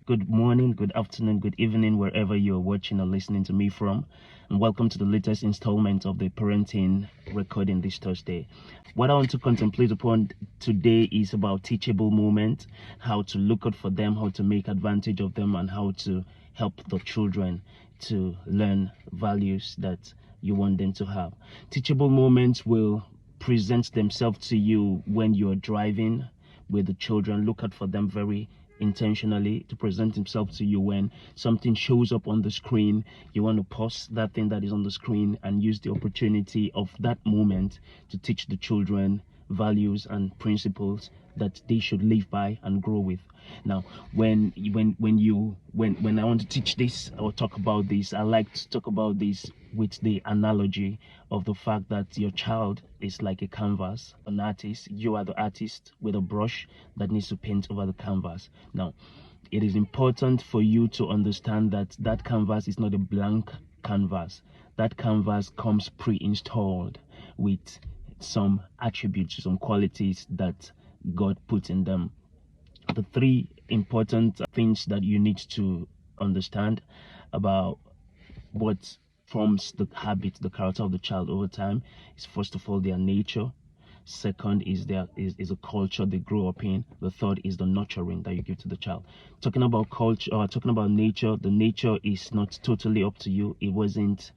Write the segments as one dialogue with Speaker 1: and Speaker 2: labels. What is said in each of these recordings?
Speaker 1: Good morning, good afternoon, good evening, wherever you're watching or listening to me from. And welcome to the latest installment of the Parenting Recording this Thursday. What I want to contemplate upon today is about teachable moments, how to look out for them, how to make advantage of them, and how to help the children to learn values that you want them to have. Teachable moments will present themselves to you when you're driving with the children. Look out for them very intentionally to present himself to you. When something shows up on the screen, you want to pause that thing that is on the screen and use the opportunity of that moment to teach the children values and principles that they should live by and grow with. Now, when I want to teach this or talk about this, I like to talk about this with the analogy of the fact that your child is like a canvas, an artist. You are the artist with a brush that needs to paint over the canvas. Now, it is important for you to understand that that canvas is not a blank canvas. That canvas comes pre-installed with some attributes, some qualities that God put in them. The three important things that you need to understand about what forms the habit, the character of the child over time is, first of all, their nature. Second is a culture they grow up in. The third is the nurturing that you give to the child. Talking about culture, or talking about nature, the nature is not totally up to you. It wasn't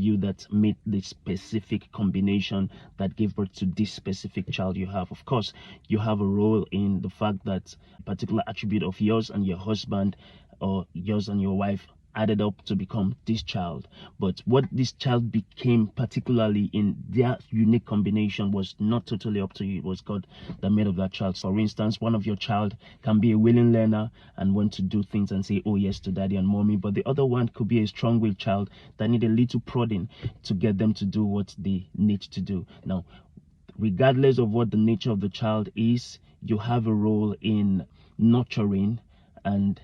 Speaker 1: you that made the specific combination that gave birth to this specific child you have. Of course, you have a role in the fact that a particular attribute of yours and your husband, or yours and your wife, added up to become this child. But what this child became, particularly in their unique combination, was not totally up to you. It was God that made of that child. So, for instance, one of your child can be a willing learner and want to do things and say, oh yes, to daddy and mommy. But the other one could be a strong-willed child that need a little prodding to get them to do what they need to do. Now, regardless of what the nature of the child is, you have a role in nurturing and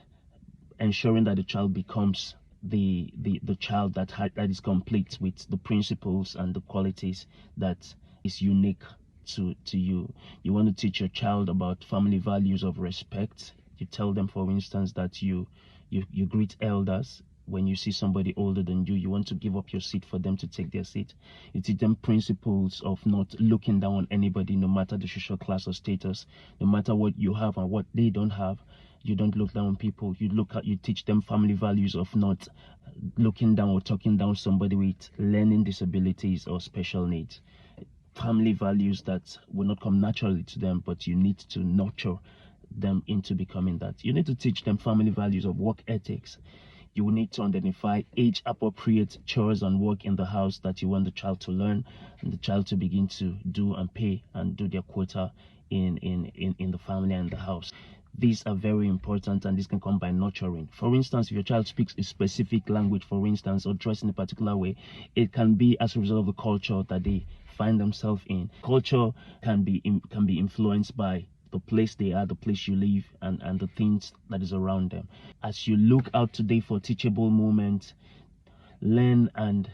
Speaker 1: ensuring that the child becomes the child that is complete with the principles and the qualities that is unique to you. You want to teach your child about family values of respect. You tell them, for instance, that you greet elders. When you see somebody older than you, you want to give up your seat for them to take their seat. You teach them principles of not looking down on anybody, no matter the social class or status, no matter what you have and what they don't have. You don't look down on people. You teach them family values of not looking down or talking down somebody with learning disabilities or special needs. Family values that will not come naturally to them, but you need to nurture them into becoming that. You need to teach them family values of work ethics. You will need to identify age-appropriate chores and work in the house that you want the child to learn and the child to begin to do and pay and do their quota in the family and the house. These are very important, and this can come by nurturing. For instance, if your child speaks a specific language, for instance, or dress in a particular way, it can be as a result of the culture that they find themselves in. Culture can be influenced by the place they are, the place you live, and the things that is around them. As you look out today for teachable moments, learn and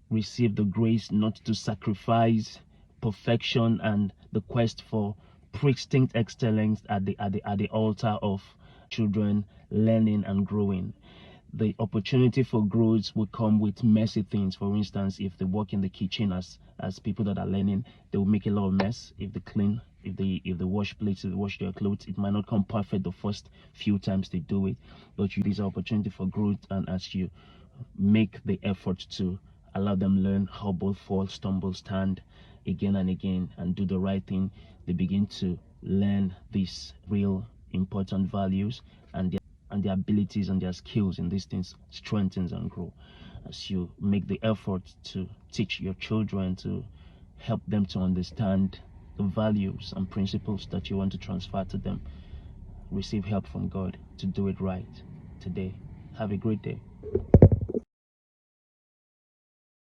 Speaker 1: receive the grace not to sacrifice perfection and the quest for pristine excellence at the altar of children learning and growing. The opportunity for growth will come with messy things. For instance, if they work in the kitchen as people that are learning, they will make a lot of mess. If they clean, if they wash plates, if they wash their clothes, it might not come perfect the first few times they do it. But there's an opportunity for growth, and as you make the effort to allow them learn how both fall, stumble, stand again and again, and do the right thing, they begin to learn these real important values, and their abilities and their skills in these things strengthens and grow. As you make the effort to teach your children, to help them to understand the values and principles that you want to transfer to them, receive help from God to do it right today. Have a great day.